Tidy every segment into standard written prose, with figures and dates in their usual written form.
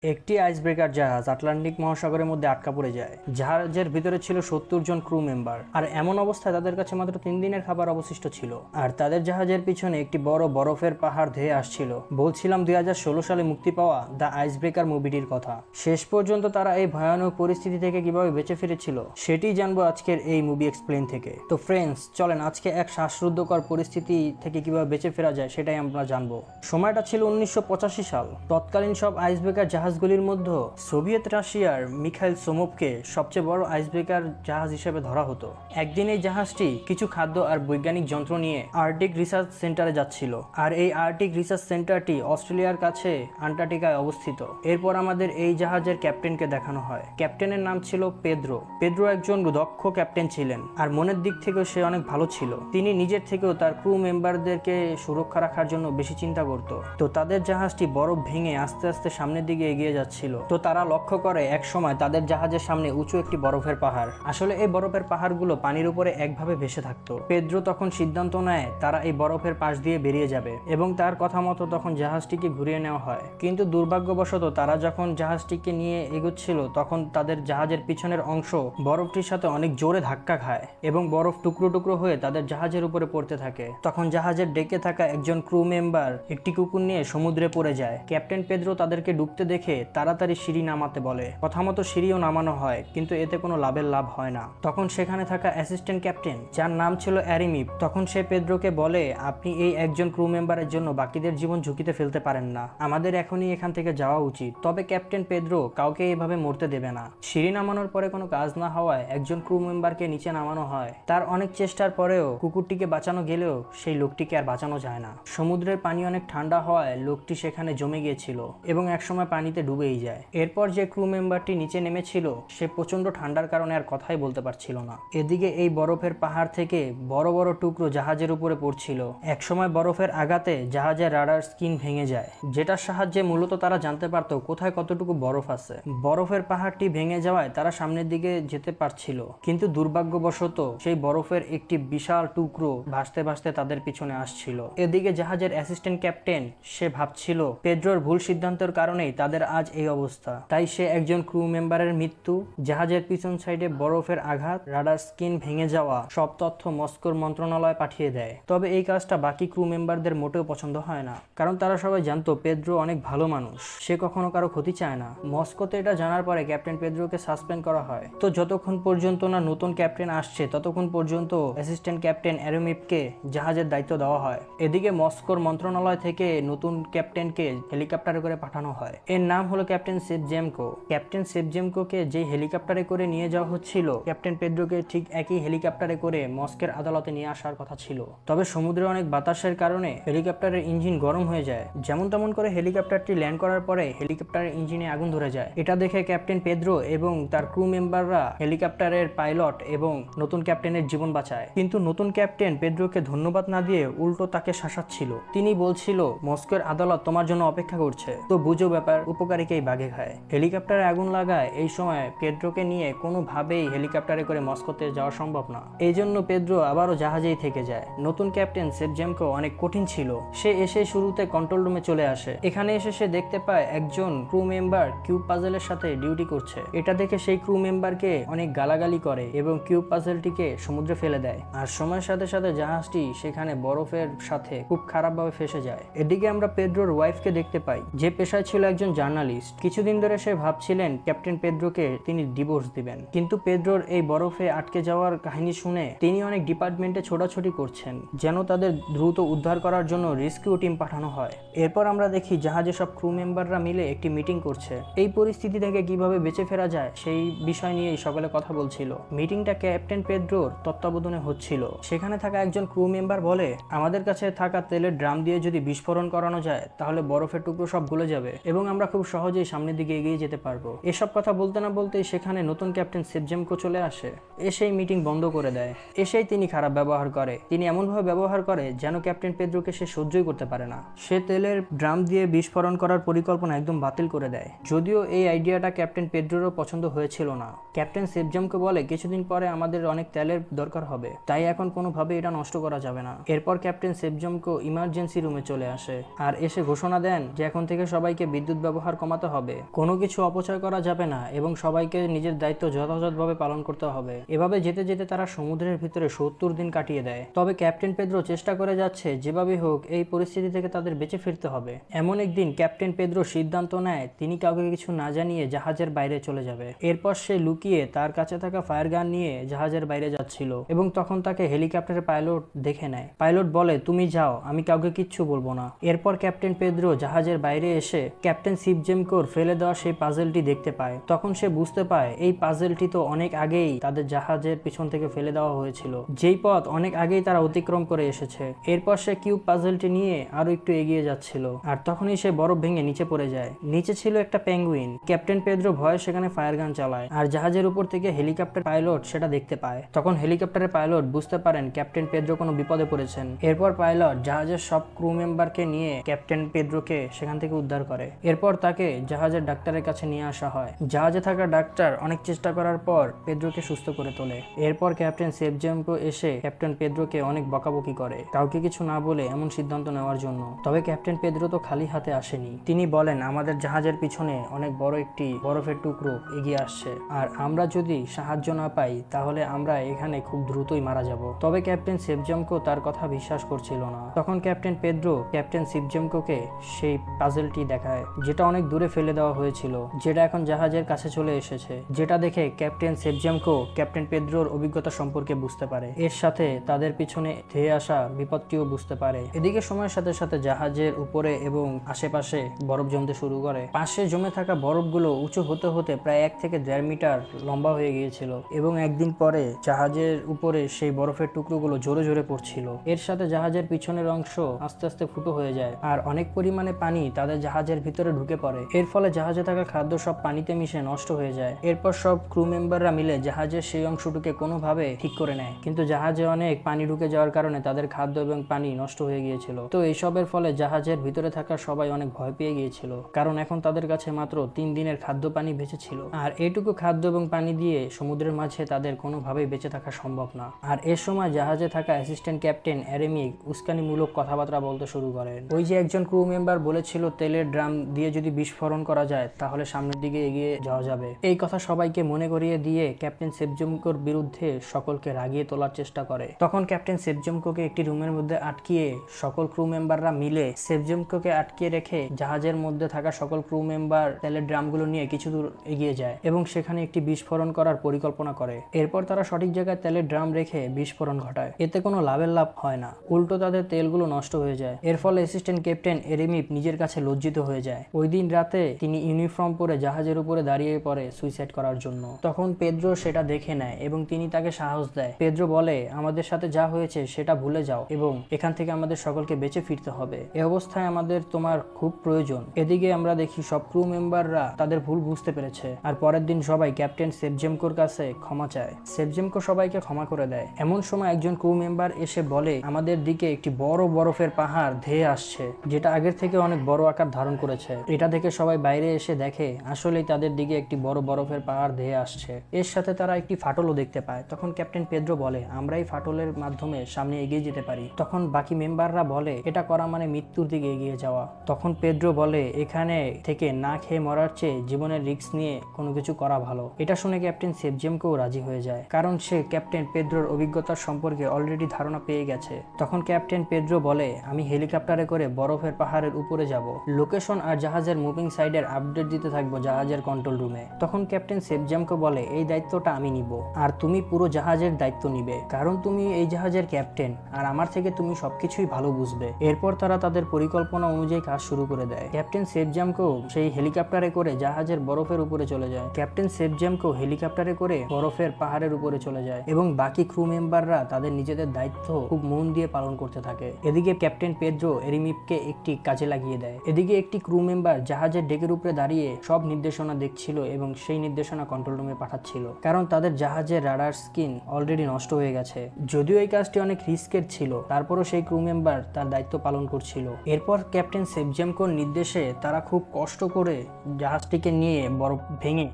একটি আইসব্রেকার জাহাজ আটলান্টিক মহাসাগরের মধ্যে আটকা পড়ে যায়। জাহাজের ভিতরে ছিল 70 জন ক্রু মেম্বার, আর এমন অবস্থায় তাদের কাছে মাত্র 3 দিনের খাবার অবশিষ্ট ছিল। আর তাদের জাহাজের পিছনে একটি বড় বরফের পাহাড় ধেয়ে আসছিল। বলছিলাম 2016 সালে মুক্তি পাওয়া দ্য আইসব্রেকার মুভিটির কথা। শেষ পর্যন্ত তারা এই ভয়ানক পরিস্থিতি থেকে কিভাবে বেঁচে ফিরেছিল সেটি জানবো আজকের এই মুভি এক্সপ্লেন থেকে। তো ফ্রেন্ডস, চলেন আজকে এক শ্বাসরুদ্ধকর পরিস্থিতি থেকে কিভাবে বেঁচে ফেরা যায় সেটাই আমরা জানবো। সময়টা ছিল 1985 সাল। তৎকালীন সব আইসব্রেকার জাহাজগুলির মধ্যে সোভিয়েত রাশিয়ার মিখাইল সোমোভকে সবচেয়ে বড় আইসব্রেকার জাহাজ হিসেবে ধরা হতো। একদিন এই জাহাজটি কিছু খাদ্য আর বৈজ্ঞানিক যন্ত্র নিয়ে আর্কটিক রিসার্চ সেন্টারে যাচ্ছিল। আর এই আর্কটিক রিসার্চ সেন্টারটি অস্ট্রেলিয়ার কাছে আন্টার্কটিকায় অবস্থিত। এরপর আমাদের এই জাহাজের ক্যাপ্টেনকে দেখানো হয়। ক্যাপ্টেনের নাম ছিল পেদ্রো। পেদ্রো একজন দক্ষ ক্যাপ্টেন ছিলেন, আর মনের দিক থেকেও সে অনেক ভালো ছিল। তিনি নিজের থেকেও তার ক্রু মেম্বারদেরকে সুরক্ষা রাখার জন্য বেশি চিন্তা করত। তো তাদের জাহাজটি বরফ ভেঙে আস্তে আস্তে সামনের দিকে এগিয়ে যাচ্ছিল। তো তারা লক্ষ্য করে এক সময় তাদের জাহাজের সামনে উঁচু একটি বরফের পাহাড়। আসলে এই বরফের পাহাড়গুলো পানির উপরে একভাবে ভেসে থাকতো। পেদ্রো তখন সিদ্ধান্ত নেয় তারা এই বরফের পাশ দিয়ে বেরিয়ে যাবে, এবং তার কথা মতো তখন জাহাজটিকে ঘুরিয়ে নেওয়া হয়। কিন্তু দুর্ভাগ্যবশত তারা যখন জাহাজটিকে নিয়ে এগোচ্ছিল তখন তাদের জাহাজের পিছনের অংশ বরফটির সাথে অনেক জোরে ধাক্কা খায়, এবং বরফ টুকরো টুকরো হয়ে তাদের জাহাজের উপরে পড়তে থাকে। তখন জাহাজের ডেকে থাকা একজন ক্রু মেম্বার একটি কুকুর নিয়ে সমুদ্রে পড়ে যায়। ক্যাপ্টেন পেদ্রো তাদেরকে ডুবতে দেখে তাড়াতাড়ি সিঁড়ি নামাতে বলে। কথা মতো সিঁড়িও নামানো হয়, কিন্তু এতে কোনো লাভ হয় না। তখন সেখানে থাকা অ্যাসিস্ট্যান্ট ক্যাপ্টেন, যার নাম ছিল অ্যারিমিপ, তখন সে পেদ্রোকে বলে, আপনি এই একজন ক্রু মেম্বারের জন্য বাকিদের জীবন ঝুঁকিতে ফেলতে পারেন না। আমাদের এখনই এখান থেকে যাওয়া উচিত। তবে ক্যাপ্টেন পেদ্রো কাউকে এভাবে মরতে দেবে না। সিঁড়ি নামানোর পরে কোনো কাজ না হওয়ায় একজন ক্রু মেম্বারকে নিচে নামানো হয়। তার অনেক চেষ্টার পরেও কুকুরটিকে বাঁচানো গেলেও সেই লোকটিকে আর বাঁচানো যায় না। সমুদ্রের পানি অনেক ঠান্ডা হওয়ায় লোকটি সেখানে জমে গিয়েছিল এবং একসময় পানিতে ডুবেই যায়। এরপর যে ক্রু মেম্বারটি নিচে নেমেছিল সে প্রচন্ড ঠান্ডার কারণে আর কথাই বলতে পারছিল না। এদিকে এই বরফের পাহাড় থেকে বড় বড় টুকরো জাহাজের উপরে পড়ছিল। একসময় বরফের আঘাতে জাহাজের রাডার স্ক্রিন ভেঙে যায়, যেটার সাহায্যে মূলত তারা জানতে পারতো কোথায় কতটুকু বরফ আছে। বরফের পাহাড়টি ভেঙে যাওয়ায় তারা সামনের দিকে যেতে পারছিল, কিন্তু দুর্ভাগ্যবশত সেই বরফের একটি বিশাল টুকরো ভাসতে ভাসতে তাদের পিছনে আসছিল। এদিকে জাহাজের অ্যাসিস্ট্যান্ট ক্যাপ্টেন, সে ভাবছিল পেদ্রোর ভুল সিদ্ধান্তের কারণেই তাদের আজ এই অবস্থা। তাই সে একজন ক্রু মেম্বারের মৃত্যু, জাহাজের পিছন সাইডে বরফের আঘাত, রাডার স্ক্রিন ভেঙে যাওয়া সব তথ্য মস্কোর মন্ত্রণালয়ে পাঠিয়ে দেয়। তবে এই কাজটা বাকি ক্রু মেম্বারদের মোটেও পছন্দ হয় না, কারণ তারা সবাই জানতো পেদ্রো অনেক ভালো মানুষ, সে কখনো কারো ক্ষতি চায় না। মস্কোতে এটা জানার পরে ক্যাপ্টেন পেদ্রোকে সাসপেন্ড করা হয়। তো যতক্ষণ পর্যন্ত না নতুন ক্যাপ্টেন আসছে ততক্ষণ পর্যন্ত অ্যাসিস্ট্যান্ট ক্যাপ্টেন অ্যারোমিপকে জাহাজের দায়িত্ব দেওয়া হয়। এদিকে মস্কোর মন্ত্রণালয় থেকে নতুন ক্যাপ্টেনকে হেলিকপ্টারে করে পাঠানো হয়। এর নাম হলো ক্যাপ্টেন সেভজেমকো। ক্যাপ্টেন সেভজেমকোকে যে হেলিকপ্টারে করে নিয়ে যাওয়া হচ্ছিল, ক্যাপ্টেন পেদ্রোকে ঠিক একই হেলিকপ্টারে করে মস্কোর আদালতে নিয়ে আসার কথা ছিল। তবে সমুদ্রে অনেক বাতাসের কারণে হেলিকপ্টারের ইঞ্জিন গরম হয়ে যায়। যেমন তেমন করে হেলিকপ্টারটি ল্যান্ড করার পরে হেলিকপ্টারের ইঞ্জিনে আগুন ধরে যায়। এটা দেখে ক্যাপ্টেন পেদ্রো এবং তার ক্রু মেম্বাররা হেলিকপ্টারের পাইলট এবং নতুন ক্যাপ্টেনের জীবন বাঁচায়। কিন্তু নতুন ক্যাপ্টেন পেদ্রোকে ধন্যবাদ না দিয়ে উল্টো তাকে শাসাচ্ছিল। তিনি বলছিল, মস্কোর আদালত তোমার জন্য অপেক্ষা করছে। তো বুঝো ব্যাপার, উপকারীকেই বাঘে খায়। হেলিকপ্টারে আগুন লাগায় এই সময় পেদ্রোকে নিয়ে কোনোভাবেই হেলিকপ্টারে করে মস্কোতে যাওয়া সম্ভব না। এই জন্য পেদ্রো আবারও জাহাজেই থেকে যায়। নতুন ক্যাপ্টেন সেভজেমকো অনেক কঠিন ছিল। সে এসে শুরুতে কন্ট্রোল রুমে চলে আসে। এখানে এসে সে দেখতে পায় একজন ক্রু মেম্বার কিউব পাজেলের সাথে ডিউটি করছে। এটা দেখে সেই ক্রু মেম্বারকে অনেক গালাগালি করে এবং কিউব পাজেলটিকে সমুদ্রে ফেলে দেয়। আর সময়ের সাথে সাথে জাহাজটি সেখানে বরফের সাথে খুব খারাপভাবে ফেসে যায়। এদিকে আমরা পেদ্রোর ওয়াইফকে দেখতে পাই, যে পেশায় ছিল একজন জার্নালিস্ট। কিছুদিন ধরে সে ভাবছিলেন ক্যাপ্টেন পেদ্রোকে তিনি ডিভোর্স দিবেন, কিন্তু পেদ্রোর এই বরফে আটকে যাওয়ার কাহিনী শুনে তিনি অনেক ডিপার্টমেন্টে ছোটাছুটি করছেন যেন তাদের দ্রুত উদ্ধার করার জন্য রেস্কিউ টিম পাঠানো হয়। এরপর আমরা দেখি জাহাজে সব ক্রু মেম্বাররা মিলে একটি মিটিং করছে। এই পরিস্থিতি থেকে কিভাবে বেঁচে ফেরা যায় সেই বিষয় নিয়েই সকলে কথা বলছিল। মিটিংটা ক্যাপ্টেন পেদ্রোর তত্ত্বাবধানে হচ্ছিল। সেখানে থাকা একজন ক্রু মেম্বার বলে, আমাদের কাছে থাকা তেলের ড্রাম দিয়ে যদি বিস্ফোরণ করানো যায় তাহলে বরফের টুকরো সব গলে যাবে এবং আমরা খুব সহজেই সামনের দিকে এগিয়ে যেতে পারবো। এসব কথা বলতে না বলতেই সেখানে নতুন ক্যাপ্টেন সেভজেমকো চলে আসে। এসেই মিটিং বন্ধ করে দেয়। এসেই তিনি খারাপ ব্যবহার করে। তিনি এমনভাবে ব্যবহার করে যেন ক্যাপ্টেন পেদ্রোকে সে সহ্যই করতে পারে না। সে তেলের ড্রাম দিয়ে বিস্ফোরণ করার পরিকল্পনা একদম বাতিল করে দেয়। যদিও এই আইডিয়াটা ক্যাপ্টেন পেদ্রোরও পছন্দ হয়েছিল না। ক্যাপ্টেন সেভজেমকো বলে, কিছুদিন পরে আমাদের অনেক তেলের দরকার হবে, তাই এখন কোনোভাবে এটা নষ্ট করা যাবে না। এরপর ক্যাপ্টেন সেভজেমকো ইমার্জেন্সি রুমে চলে আসে আর এসে ঘোষণা দেন যে এখন থেকে সবাইকে বিদ্যুৎ ব্যবহার ব্যবহার কমাতে হবে, কোনো কিছু অপচয় করা যাবে না এবং সবাইকে নিজের দায়িত্ব যথাযথভাবে পালন করতে হবে। এভাবে যেতে যেতে তারা সমুদ্রের ভিতরে 70 দিন কাটিয়ে দেয়। তবে ক্যাপ্টেন পেদ্রো চেষ্টা করে যাচ্ছে যেভাবে হোক এই পরিস্থিতি থেকে তাদের বেঁচে ফিরতে হবে। এমন একদিন ক্যাপ্টেন পেদ্রো সিদ্ধান্ত নেয় তিনি কাউকে কিছু না জানিয়ে জাহাজের বাইরে চলে যাবে। এরপর সে লুকিয়ে তার কাছে থাকা ফায়ার গান নিয়ে জাহাজের বাইরে যাচ্ছিল এবং তখন তাকে হেলিকপ্টারের পাইলট দেখে নেয়। পাইলট বলে, তুমি যাও, আমি কাউকে কিচ্ছু বলবো না। এরপর ক্যাপ্টেন পেদ্রো জাহাজের বাইরে এসে ক্যাপ্টেন শিবজেমকোর ফেলে দেওয়া সেই পাজেলটি দেখতে পায়। তখন সে বুঝতে পায় এই পাজেলটি তো অনেক আগেই তাদের জাহাজের পিছন থেকে ফেলে দেওয়া হয়েছিল, যেই পথ অনেক আগেই তারা অতিক্রম করে এসেছে। এরপর সে কিউব পাজেলটি নিয়ে আরো একটু এগিয়ে যাচ্ছিল আর তখনই সে বরফ ভেঙে নিচে পড়ে যায়। নিচে ছিল একটা পেঙ্গুইন। ক্যাপ্টেন পেদ্রো ভয়ে সেখানে ফায়ার গান চালায় আর জাহাজের উপর থেকে হেলিকপ্টার পাইলট সেটা দেখতে পায়। তখন হেলিকপ্টারের পাইলট বুঝতে পারেন ক্যাপ্টেন পেদ্রো কোনো বিপদে পড়েছেন। এরপর পাইলট জাহাজের সব ক্রু মেম্বারকে নিয়ে ক্যাপ্টেন পেদ্রোকে সেখান থেকে উদ্ধার করে। এরপর তাকে জাহাজের ডাক্তারের কাছে নিয়ে আসা হয়। জাহাজে থাকা ডাক্তার অনেক চেষ্টা করার পর পেদ্রোকে সুস্থ করে তোলে। এরপর ক্যাপ্টেন শিবজেমকো এসে ক্যাপ্টেন পেদ্রোকে অনেক বকাবকি করে কাউকে কিছু না বলে এমন সিদ্ধান্ত নেওয়ার জন্য। তবে ক্যাপ্টেন পেদ্রো তো খালি হাতে আসেনি। তিনি বলেন, আমাদের জাহাজের পিছনে অনেক বড় একটি বরফের টুকরো এগিয়ে আসছে আর আমরা যদি সাহায্য না পাই তাহলে আমরা এখানে খুব দ্রুতই মারা যাব। তবে ক্যাপ্টেন শিবজেমকো তার কথা বিশ্বাস করছিল না। তখন ক্যাপ্টেন পেদ্রো ক্যাপ্টেন শিবজেমকোকে সেই পাজেলটি দেখায় যেটা অনেক দূরে ফেলে দেওয়া হয়েছিল, যেটা এখন জাহাজের কাছে চলে এসেছে। যেটা দেখে ক্যাপ্টেন শিবজেমকো ক্যাপ্টেন পেদ্রোর অভিজ্ঞতা সম্পর্কে বুঝতে পারে, এর সাথে তাদের পিছনে ধেয়ে আসা বিপদটিও বুঝতে পারে। এদিকে সময়ের সাথে সাথে জাহাজের উপরে এবং আশেপাশে বরফ জমতে শুরু করে। পাশে জমে থাকা বরফগুলো উঁচু হতে হতে প্রায় 1 থেকে 1.5 মিটার লম্বা হয়ে গিয়েছিল এবং একদিন পরে জাহাজের উপরে সেই বরফের টুকরোগুলো জোরে জোরে পড়ছিল। এর সাথে জাহাজের পিছনের অংশ আস্তে আস্তে ফুটো হয়ে যায় আর অনেক পরিমাণে পানি তাদের জাহাজের ভিতরে ঢুকে পড়ে। এর ফলে জাহাজে থাকা খাদ্য সব পানিতে মিশে নষ্ট হয়ে যায়। এরপর সব ক্রু মেম্বাররা মিলে জাহাজের সেই অংশটুকে কোনোভাবে ঠিক করে নেয়, কিন্তু জাহাজে অনেক পানি ঢুকে যাওয়ার কারণে তাদের খাদ্য এবং পানি নষ্ট হয়ে গিয়েছিল। তো এইসবের ফলে জাহাজের ভিতরে থাকা সবাই অনেক ভয় পেয়ে গিয়েছিল, কারণ এখন তাদের কাছে মাত্র 3 দিনের খাদ্য পানি বেঁচে ছিল আর এইটুকু খাদ্য এবং পানি দিয়ে সমুদ্রের মাঝে তাদের কোনোভাবেই বেঁচে থাকা সম্ভব না। আর এর সময় জাহাজে থাকা অ্যাসিস্ট্যান্ট ক্যাপ্টেন এরেমিক উস্কানিমূলক কথাবার্তা বলতে শুরু করেন। ওই যে একজন ক্রু মেম্বার বলেছিল তেলের ড্রাম দিয়ে যদি বিস্ফোরণ করা যায় তাহলে সামনের দিকে এগিয়ে যাওয়া যাবে, এই কথা সবাইকে মনে করিয়ে দিয়ে ক্যাপ্টেন শিবজেমকোর বিরুদ্ধে সকলকে রাগিয়ে তোলার চেষ্টা করে। তখন ক্যাপ্টেন শিবজেমকোকে একটি রুমের মধ্যে আটকিয়ে সকল ক্রু মেম্বাররা মিলে শিবজেমকোকে আটকিয়ে রেখে জাহাজের মধ্যে থাকা সকল ক্রু মেম্বার তেলের ড্রামগুলো নিয়ে কিছু দূর এগিয়ে যায় এবং সেখানে একটি বিস্ফোরণ করার পরিকল্পনা করে। এরপর তারা সঠিক জায়গায় তেলের ড্রাম রেখে বিস্ফোরণ ঘটায়। এতে কোনো লাভের লাভ হয় না, উল্টো তাদের তেলগুলো নষ্ট হয়ে যায়। এর ফলে অ্যাসিস্ট্যান্ট ক্যাপ্টেন এরেমিপ নিজের কাছে লজ্জিত হয়ে যায়। ওই দিন রাতে তিনি ইউনিফর্ম পরে জাহাজের উপরে দাঁড়িয়ে পড়ে সুইসাইড করার জন্য। তখন পেদ্রো সেটা দেখে নেয় এবং তিনি তাকে সাহস দেয়। পেদ্রো বলে, আমাদের সাথে যা হয়েছে সেটা ভুলে যাও এবং এখান থেকে আমাদের সকলকে বেঁচে ফিরতে হবে। এই অবস্থায় আমাদের তোমার খুব প্রয়োজন। এদিকে আমরা দেখি সব ক্রু মেম্বাররা তাদের ভুল বুঝতে পেরেছে আর পরের দিন সবাই ক্যাপ্টেন শিবজেমকোর কাছে ক্ষমা চায়। শিবজেমকো সবাইকে ক্ষমা করে দেয়। এমন সময় একজন ক্রু মেম্বার এসে বলে, আমাদের দিকে একটি বড় বরফের পাহাড় ধেয়ে আসছে, যেটা আগের থেকে অনেক বড় আকার ধারণ করেছে। এটা দেখে সবাই বাইরে এসে দেখে আসলেই তাদের দিকে একটি বড় বরফের পাহাড় ধেয়ে আসছে। এর সাথে তারা একটি ফাটলও দেখতে পায়। তখন ক্যাপ্টেন পেদ্রো বলে, আমরা এই ফাটলের মাধ্যমে সামনে এগিয়ে যেতে পারি। তখন বাকি মেম্বাররা বলে, এটা করা মানে মৃত্যুর দিকে এগিয়ে যাওয়া। তখন পেদ্রো বলে, এখানে থেকে না খেয়ে মরার চেয়ে জীবনের রিস্ক নিয়ে কোনো কিছু করা ভালো। এটা শুনে ক্যাপ্টেন শিবজেমকো রাজি হয়ে যায়, কারণ সে ক্যাপ্টেন পেদ্রোর অভিজ্ঞতার সম্পর্কে অলরেডি ধারণা পেয়ে গেছে। তখন ক্যাপ্টেন পেদ্রো বলে, আমি হেলিকপ্টারে করে বরফের পাহাড়ের উপরে যাব, লোকেশন আর জাহাজের মুভিং সাইডের আপডেট দিতে থাকবো জাহাজের কন্ট্রোল রুমে। তখন ক্যাপ্টেন শিবজেমকো বলে, এই দায়িত্বটা আমি নিব আর তুমি পুরো জাহাজের দায়িত্ব নিবে, কারণ তুমি এই জাহাজের ক্যাপ্টেন আর আমার থেকে তুমি সবকিছুই ভালো বুঝবে। এরপর তারা তাদের পরিকল্পনা অনুযায়ী কাজ শুরু করে দেয়। ক্যাপ্টেন শিবজেমকো সেই হেলিকপ্টারে করে জাহাজের বরফের উপরে চলে যায়। ক্যাপ্টেন শিবজেমকো হেলিকপ্টারে করে বরফের পাহাড়ের উপরে চলে যায় এবং বাকি ক্রু মেম্বাররা তাদের নিজেদের দায়িত্ব খুব মন দিয়ে পালন করতে থাকে। এদিকে ক্যাপ্টেন পেদ্রো এরিমিপকে একটি কাজে লাগিয়ে দেয়। এদিকে একটি ক্রু মেম্বার জাহাজের ডেকের উপরে দাঁড়িয়ে সব নির্দেশনা দেখছিল এবং সেই নির্দেশনা কন্ট্রোল রুমে পাঠাচ্ছিল, কারণ তাদের জাহাজের রাডার স্ক্রিন অলরেডি নষ্ট হয়ে গেছে। যদিও এই কাজটি অনেক রিস্কের ছিল, তারপরও সেই ক্রু মেম্বার তার দায়িত্ব পালন করছিল। এরপর ক্যাপ্টেন শিবজেমকোর নির্দেশে তারা খুব কষ্ট করে জাহাজটিকে নিয়ে বরফ ভেঙে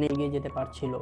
এগিয়ে যেতে পারছিল।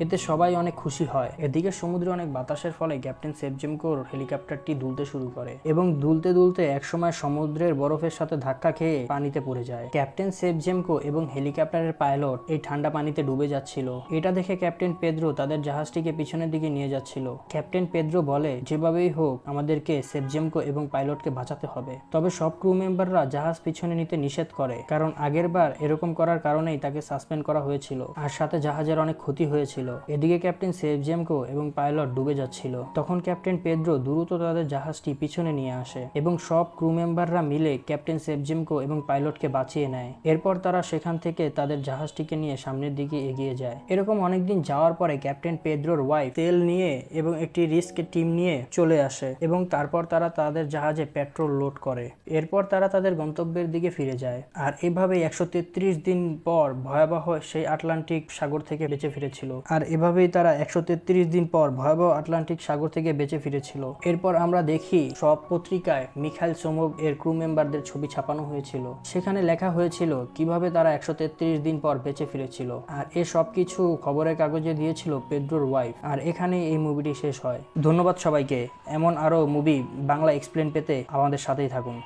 এতে সবাই অনেক খুশি হয়। এদিকে সমুদ্রে অনেক বাতাসের ফলে ক্যাপ্টেন সেফজেনকোর হেলিকপ্টারটি দুলতে শুরু করে এবং দুলতে দুলতে একসময় সমুদ্রের বরফের সাথে ধাক্কা খেয়ে পানিতে পড়ে যায়। ক্যাপ্টেন সেফজেনকো এবং হেলিকপ্টারের পাইলট এই ঠান্ডা পানিতে ডুবে যাচ্ছিল। এটা দেখে ক্যাপ্টেন পেদ্রো তাদের জাহাজটিকে পিছনের দিকে নিয়ে যাচ্ছিল। ক্যাপ্টেন পেদ্রো বলে, যেভাবেই হোক আমাদেরকে সেফজেনকো এবং পাইলটকে বাঁচাতে হবে। তবে সব ক্রু মেম্বাররা জাহাজ পিছনে নিতে নিষেধ করে, কারণ আগের বার এরকম করার কারণেই তাকে সাসপেন্ড করা হয়েছিল আর সাথে জাহাজের অনেক ক্ষতি হয়েছিল। এদিকে ক্যাপ্টেন সেফজেনকো এবং পাইলট ডুবে যাচ্ছিল। তখন ক্যাপ্টেন পেদ্রো দ্রুত তাদের জাহাজটি পিছনে নিয়ে আসে এবং সব ক্রু মেম্বাররা মিলে ক্যাপ্টেন সেফজেনকো এবং পাইলটকে বাঁচিয়ে নেয়। এরপর তারা সেখান থেকে তাদের জাহাজটিকে নিয়ে সামনের দিকে এগিয়ে যায়। এরকম অনেকদিন যাওয়ার পরে ক্যাপ্টেন পেদ্রোর ওয়াইফ তেল নিয়ে এবং একটি রিস্ক টিম নিয়ে চলে আসে এবং তারপর তারা তাদের জাহাজে পেট্রোল লোড করে। এরপর তারা তাদের গন্তব্যের দিকে ফিরে যায়। আর এভাবেই 133 দিন পর ভয়াবহ সেই আটলান্টিক সাগর থেকে বেঁচে ফিরেছিল। এরপর আমরা দেখি সব পত্রিকায় মিখাইল সোমোভ এর ক্রু মেম্বারদের ছবি ছাপানো হয়েছিল। সেখানে লেখা হয়েছিল কিভাবে তারা 133 দিন পর বেঁচে ফিরেছিল। আর এ সব কিছু খবরের কাগজে দিয়েছিল পেদ্রোর ওয়াইফ। আর এখানে এই মুভিটি শেষ হয়। ধন্যবাদ সবাইকে। এমন আরো মুভি বাংলা এক্সপ্লেন পেতে আমাদের সাথেই থাকুন।